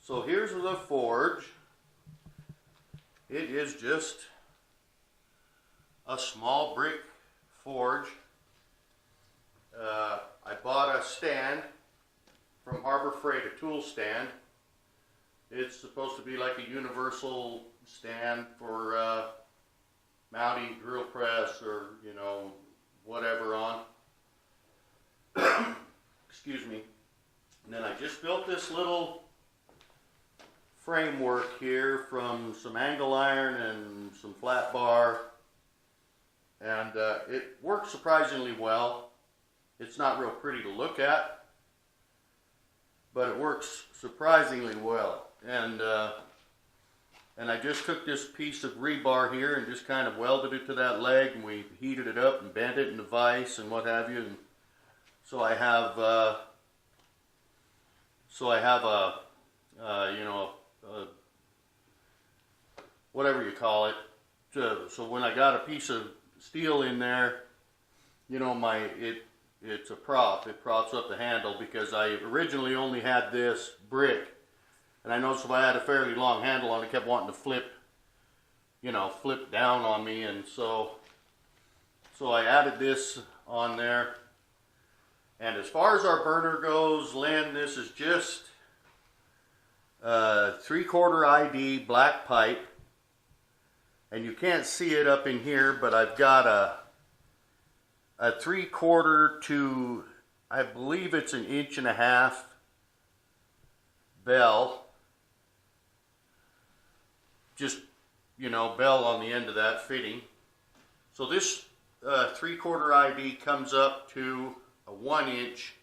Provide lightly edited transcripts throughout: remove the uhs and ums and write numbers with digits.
So here's the forge. It is just a small brick forge. I bought a stand from Harbor Freight, a tool stand. It's supposed to be like a universal stand for mounting drill press or, you know, whatever on. Excuse me. And then I just built this little framework here from some angle iron and some flat bar, and it works surprisingly well. It's not real pretty to look at, but it works surprisingly well. And I just took this piece of rebar here and just kind of welded it to that leg, and we heated it up and bent it in the vise and what have you. And so I have you know, whatever you call it. So when I got a piece of steel in there, you know, it's a prop. It props up the handle, because I originally only had this brick, and I noticed if I had a fairly long handle on it, kept wanting to flip down on me, and so I added this on there. And as far as our burner goes, Lynn, this is just 3/4 ID black pipe, and you can't see it up in here, but I've got a 3/4 to, I believe it's 1.5 inches bell, just, you know, bell on the end of that fitting. So this 3/4 ID comes up to a 1 inch.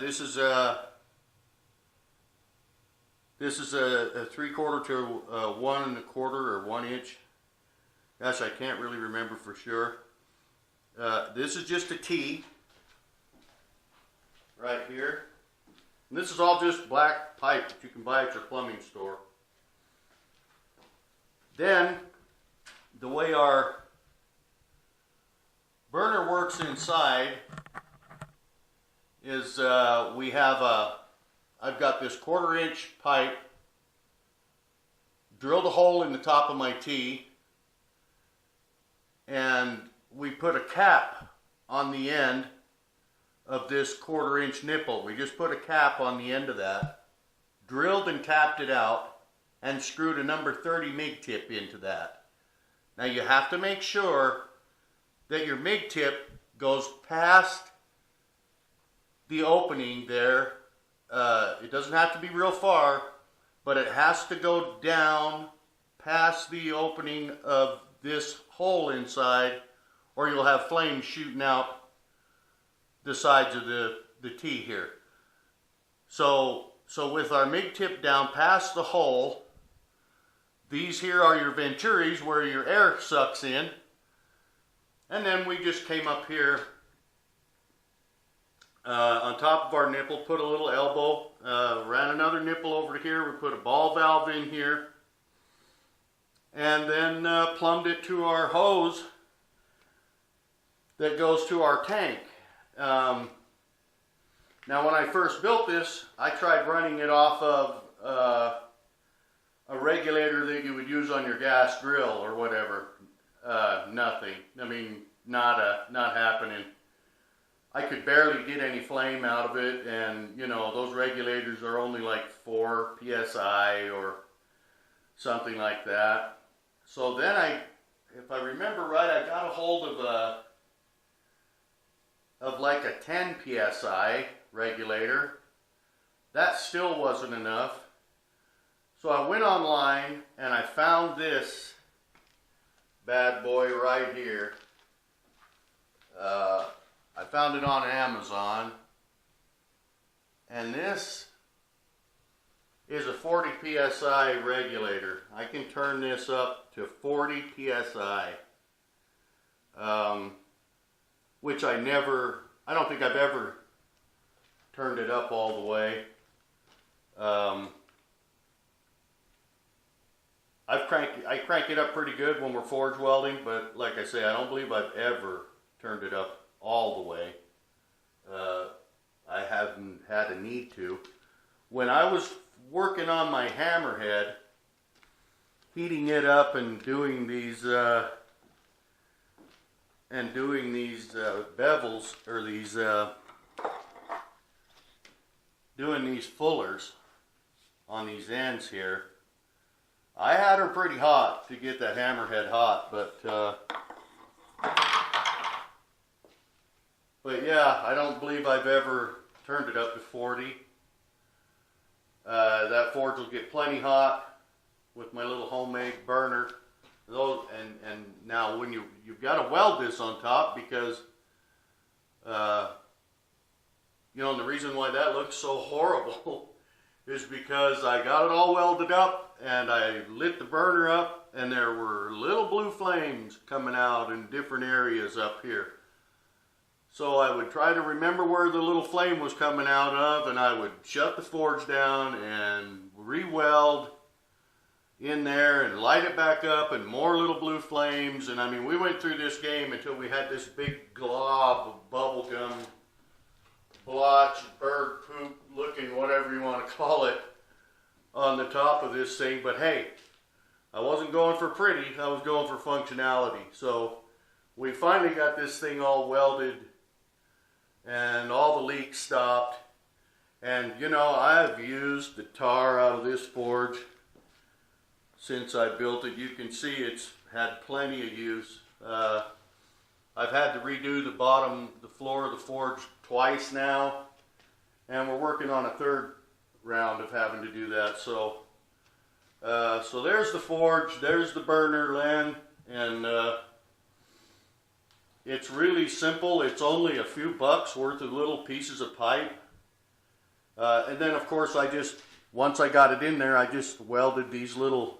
This is a 3/4 to 1 1/4 or 1 inch. Gosh, I can't really remember for sure. This is just a T right here. And this is all just black pipe that you can buy at your plumbing store. Then, the way our burner works inside is I've got this 1/4 inch pipe, drilled a hole in the top of my T, and we put a cap on the end of this 1/4 inch nipple. We just put a cap on the end of that, drilled and tapped it out, and screwed a number 30 MIG tip into that. Now you have to make sure that your MIG tip goes past the opening there. It doesn't have to be real far, but it has to go down past the opening of this hole inside, or you'll have flames shooting out the sides of the T here. So with our MIG tip down past the hole, these here are your venturis where your air sucks in. And then we just came up here on top of our nipple, put a little elbow, ran another nipple over here, we put a ball valve in here, and then plumbed it to our hose that goes to our tank. Now when I first built this, I tried running it off of a regulator that you would use on your gas grill or whatever. Nothing. I mean, not happening. I could barely get any flame out of it, and you know, those regulators are only like 4 psi or something like that. So then if I remember right, I got a hold of like a 10 psi regulator. That still wasn't enough. So I went online and I found this bad boy right here. I found it on Amazon, and this is a 40 psi regulator. I can turn this up to 40 psi, which I don't think I've ever turned it up all the way. I crank it up pretty good when we're forge welding, but like I say, I don't believe I've ever turned it up all the way. I haven't had a need to. When I was working on my hammerhead, heating it up and doing these bevels, or these doing these fullers on these ends here. I had her pretty hot to get that hammerhead hot, but yeah, I don't believe I've ever turned it up to 40. That forge will get plenty hot with my little homemade burner. And now when you've got to weld this on top, because you know, and the reason why that looks so horrible is because I got it all welded up and I lit the burner up, and there were little blue flames coming out in different areas up here. So I would try to remember where the little flame was coming out of, and I would shut the forge down and re-weld in there and light it back up, and more little blue flames. And I mean, we went through this game until we had this big glob of bubble gum, blotch, bird poop looking, whatever you want to call it, on the top of this thing. But hey, I wasn't going for pretty, I was going for functionality. So we finally got this thing all welded and all the leaks stopped. And you know, I've used the tar out of this forge since I built it. You can see it's had plenty of use. I've had to redo the floor of the forge twice now, and we're working on a third round of having to do that. So so there's the forge, there's the burner, Len, and it's really simple. It's only a few bucks worth of little pieces of pipe. And then of course once I got it in there, I just welded these little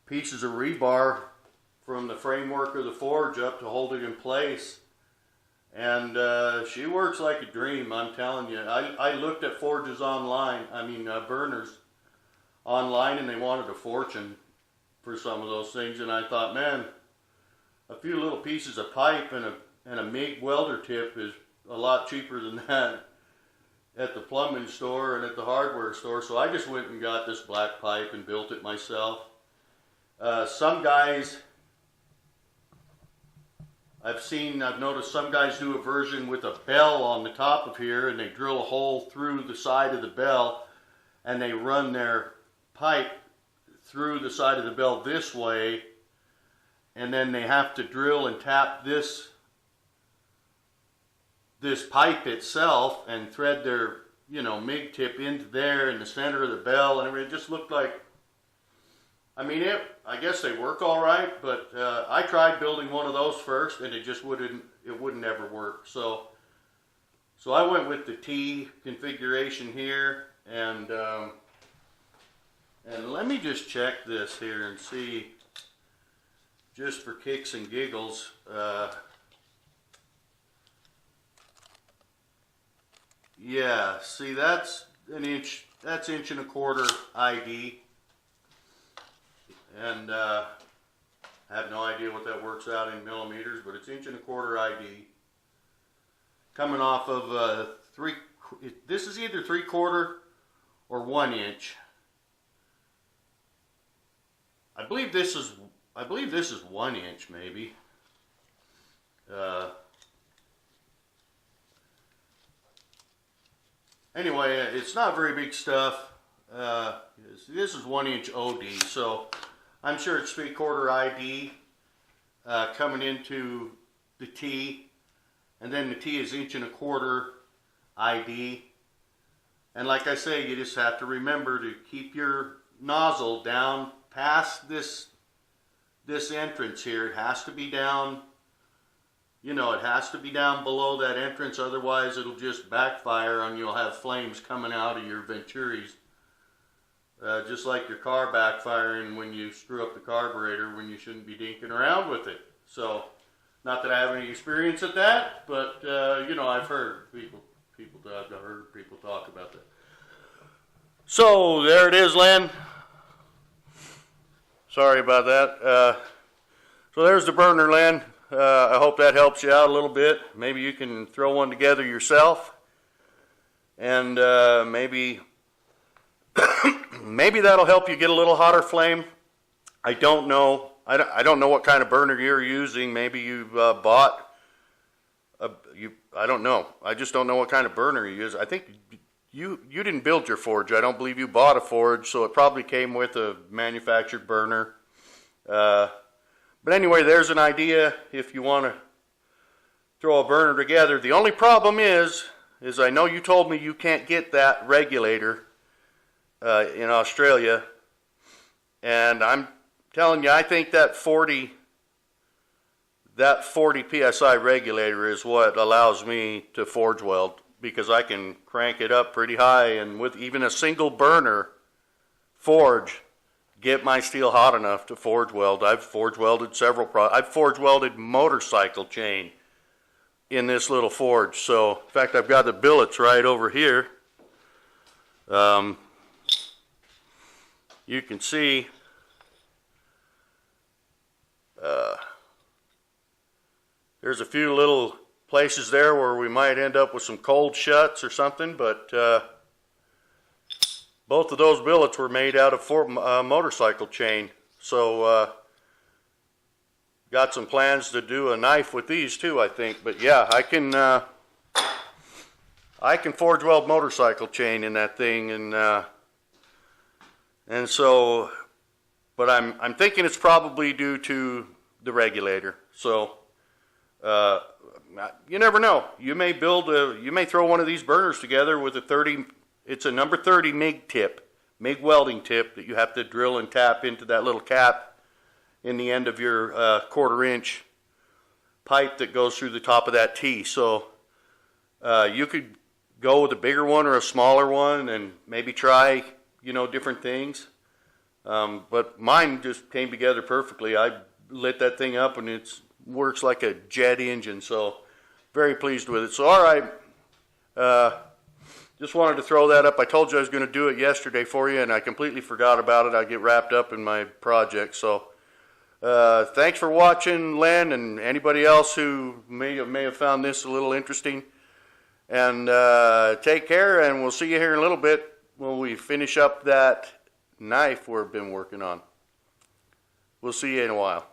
pieces of rebar from the framework of the forge up to hold it in place. And she works like a dream, I'm telling you. I looked at forges online, burners online, and they wanted a fortune for some of those things. And I thought, man, a few little pieces of pipe and a MIG welder tip is a lot cheaper than that at the plumbing store and at the hardware store. So I just went and got this black pipe and built it myself. Some guys, I've noticed some guys do a version with a bell on the top of here, and they drill a hole through the side of the bell, and they run their pipe through the side of the bell this way, and then they have to drill and tap this pipe itself and thread their, MIG tip into there in the center of the bell, and it just looked like, I guess they work all right, but I tried building one of those first, and it wouldn't ever work. So I went with the T configuration here, and let me just check this here and see, just for kicks and giggles. Yeah, see, that's an inch. That's 1.25 inch ID. And I have no idea what that works out in millimeters, but it's 1.25 inch ID. Coming off of this is either 3/4 or 1 inch. I believe this is 1 inch, maybe. Anyway, it's not very big stuff. This is 1 inch OD, so I'm sure it's 3/4 ID coming into the T, and then the T is 1.25 inch ID. And like I say, you just have to remember to keep your nozzle down past this entrance here. It has to be down, it has to be down below that entrance, otherwise it'll just backfire and you'll have flames coming out of your venturis. Just like your car backfiring when you screw up the carburetor when you shouldn't be dinking around with it. So, not that I have any experience at that, but I've heard people talk about that. So there it is, Len. Sorry about that. So there's the burner, Len. I hope that helps you out a little bit. Maybe you can throw one together yourself, and maybe Maybe that'll help you get a little hotter flame. I don't know. I don't know what kind of burner you're using. Maybe you bought I don't know. I just don't know what kind of burner you use. I think you didn't build your forge. I don't believe you bought a forge, so it probably came with a manufactured burner. But anyway, there's an idea if you want to throw a burner together. The only problem is I know you told me you can't get that regulator in Australia, and I'm telling you, I think that 40 psi regulator is what allows me to forge weld, because I can crank it up pretty high, and with even a single burner forge, get my steel hot enough to forge weld. I've forge welded several I've forge welded motorcycle chain in this little forge. So in fact, I've got the billets right over here. You can see there's a few little places there where we might end up with some cold shuts or something, but both of those billets were made out of motorcycle chain. So got some plans to do a knife with these too, I think. But yeah, I can forge weld motorcycle chain in that thing, and so, but I'm thinking it's probably due to the regulator. So you never know. You may throw one of these burners together with a 30. It's a number 30 MIG tip, MIG welding tip that you have to drill and tap into that little cap in the end of your 1/4 inch pipe that goes through the top of that T. So you could go with a bigger one or a smaller one and maybe try, different things. But mine just came together perfectly. I lit that thing up and it works like a jet engine. So very pleased with it. So all right. Just wanted to throw that up. I told you I was going to do it yesterday for you, and I completely forgot about it. I get wrapped up in my project. So thanks for watching, Len, and anybody else who may have found this a little interesting. And take care, and we'll see you here in a little bit when we finish up that knife we've been working on. We'll see you in a while.